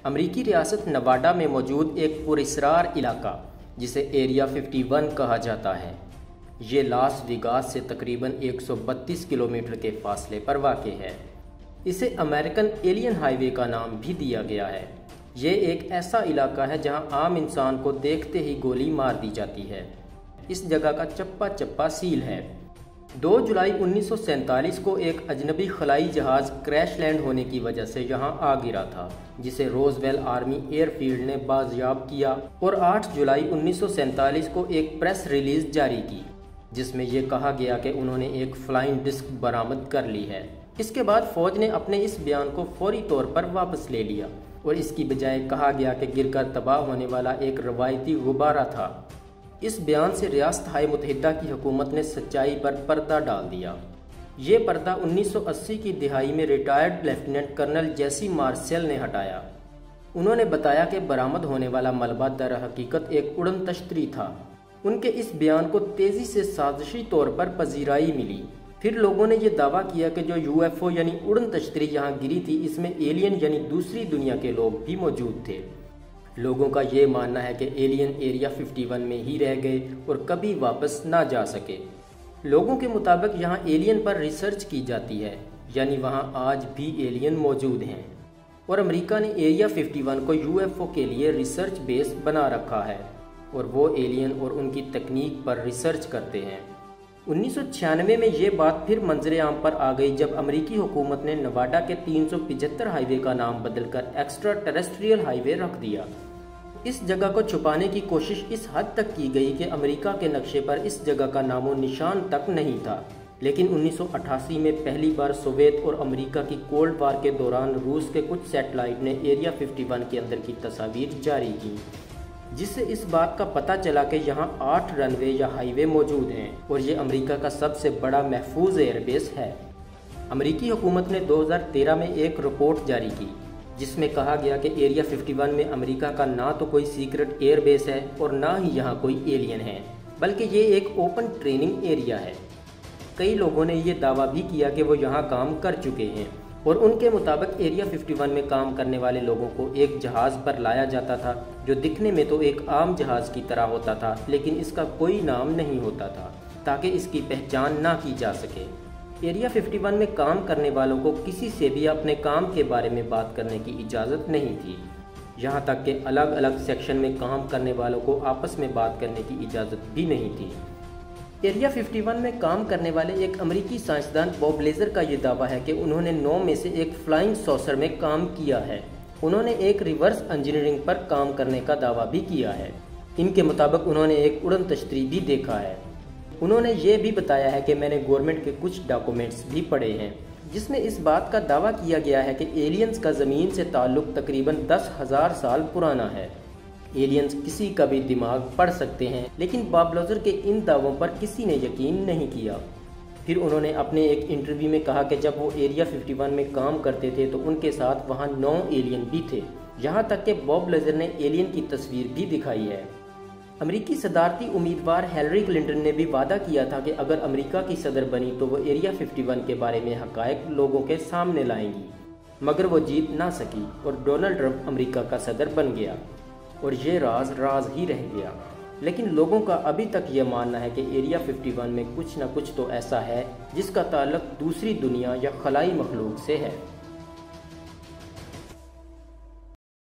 امریکی ریاست نواڈا میں موجود ایک پراسرار علاقہ جسے ایریا 51 کہا جاتا ہے، یہ لاس ویگاس سے تقریباً 132 کلومیٹر کے فاصلے پر واقع ہے۔ اسے امریکن ایلین ہائی وے کا نام بھی دیا گیا ہے۔ یہ ایک ایسا علاقہ ہے جہاں عام انسان کو دیکھتے ہی گولی مار دی جاتی ہے۔ اس جگہ کا چپا چپا سیل ہے۔ 2 جولائی 1947 کو ایک اجنبی خلائی جہاز کریش لینڈ ہونے کی وجہ سے یہاں آ گرا تھا، جسے روزویل آرمی ایئر فیلڈ نے بازیاب کیا اور 8 جولائی 1947 کو ایک پریس ریلیز جاری کی جس میں یہ کہا گیا کہ انہوں نے ایک فلائنگ ڈسک برآمد کر لی ہے۔ اس کے بعد فوج نے اپنے اس بیان کو فوری طور پر واپس لے لیا اور اس کی بجائے کہا گیا کہ گر کر تباہ ہونے والا ایک روایتی غبارہ تھا۔ اس بیان سے ریاستہائے متحدہ کی حکومت نے سچائی پر پردہ ڈال دیا۔ یہ پردہ 1980 کی دہائی میں ریٹائرڈ لیفٹیننٹ کرنل جیسی مارسیل نے ہٹایا۔ انہوں نے بتایا کہ برآمد ہونے والا ملبہ در حقیقت ایک اڑن تشتری تھا۔ ان کے اس بیان کو تیزی سے سازشی طور پر پذیرائی ملی۔ پھر لوگوں نے یہ دعویٰ کیا کہ جو UFO یعنی اڑن تشتری یہاں گری تھی، اس میں ایلین یعنی دوسری دنیا کے لوگ بھی موجود تھے۔ لوگوں کا یہ ماننا ہے کہ ایلین ایریا 51 میں ہی رہ گئے اور کبھی واپس نہ جا سکے۔ لوگوں کے مطابق یہاں ایلین پر ریسرچ کی جاتی ہے، یعنی وہاں آج بھی ایلین موجود ہیں، اور امریکہ نے ایریا 51 کو UFO کے لیے ریسرچ بیس بنا رکھا ہے اور وہ ایلین اور ان کی تکنیک پر ریسرچ کرتے ہیں۔ 1996 میں یہ بات پھر منظر عام پر آ گئی جب امریکی حکومت نے نواڈا کے 375 ہائی وے کا نام بدل کر ایکسٹرا ٹیریسٹریل ہائی وے رکھ دیا۔ اس جگہ کو چھپانے کی کوشش اس حد تک کی گئی کہ امریکہ کے نقشے پر اس جگہ کا نام و نشان تک نہیں تھا، لیکن 1988 میں پہلی بار سوویت اور امریکہ کی کولڈ وار کے دوران روس کے کچھ سیٹلائٹ نے ایریا 51 کے اندر کی تصاویر جاری کی، جس سے اس بات کا پتہ چلا کہ یہاں 8 رن وے یا ہائی وے موجود ہیں اور یہ امریکہ کا سب سے بڑا محفوظ ایئر بیس ہے۔ امریکی حکومت نے 2013 میں ایک رپورٹ جاری کی جس میں کہا گیا کہ ایریا 51 میں امریکہ کا نہ تو کوئی سیکرٹ ایئر بیس ہے اور نہ ہی یہاں کوئی ایلین ہے، بلکہ یہ ایک اوپن ٹریننگ ایریا ہے۔ کئی لوگوں نے یہ دعویٰ بھی کیا کہ وہ یہاں کام کر چکے ہیں اور ان کے مطابق ایریا 51 میں کام کرنے والے لوگوں کو ایک جہاز پر لایا جاتا تھا جو دکھنے میں تو ایک عام جہاز کی طرح ہوتا تھا، لیکن اس کا کوئی نام نہیں ہوتا تھا تاکہ اس کی پہچان نہ کی جا سکے۔ ایریا 51 میں کام کرنے والوں کو کسی سے بھی اپنے کام کے بارے میں بات کرنے کی اجازت نہیں تھی، یہاں تک کہ الگ الگ سیکشن میں کام کرنے والوں کو آپس میں بات کرنے کی اجازت بھی نہیں تھی۔ ایریا 51 میں کام کرنے والے ایک امریکی سائنسدان باب لیزر کا یہ دعویٰ ہے کہ انہوں نے 9 میں سے ایک فلائنگ سوسر میں کام کیا ہے۔ انہوں نے ایک ریورس انجینئرنگ پر کام کرنے کا دعویٰ بھی کیا ہے۔ ان کے مطابق انہوں نے ایک اڑن تشتری بھی دیکھا ہے۔ انہوں نے یہ بھی بتایا ہے کہ میں نے گورنمنٹ کے کچھ ڈاکومنٹس بھی پڑھے ہیں جس میں اس بات کا دعویٰ کیا گیا ہے کہ ایلینز کا زمین سے تعلق تقریباً 10,000 سال پرانا ہے۔ ایلینز کسی کا بھی دماغ پڑھ سکتے ہیں، لیکن باب لیزر کے ان دعووں پر کسی نے یقین نہیں کیا۔ پھر انہوں نے اپنے ایک انٹرویو میں کہا کہ جب وہ ایریا 51 میں کام کرتے تھے تو ان کے ساتھ وہاں 9 ایلین بھی تھے، یہاں تک کہ باب لیزر نے ایلین کی تصویر بھی دکھائی ہے۔ امریکی صدارتی امیدوار ہیلری کلنٹن نے بھی وعدہ کیا تھا کہ اگر امریکہ کی صدر بنی تو وہ ایریا 51 کے بارے میں حقائق لوگوں کے سامنے لائیں گی، مگر وہ جیت نہ سکی اور ڈونلڈ ٹرمپ امریکہ کا صدر بن گیا اور یہ راز ہی رہ گیا۔ لیکن لوگوں کا ابھی تک یہ ماننا ہے کہ ایریا 51 میں کچھ نہ کچھ تو ایسا ہے جس کا تعلق دوسری دنیا یا خلائی مخلوق سے ہے۔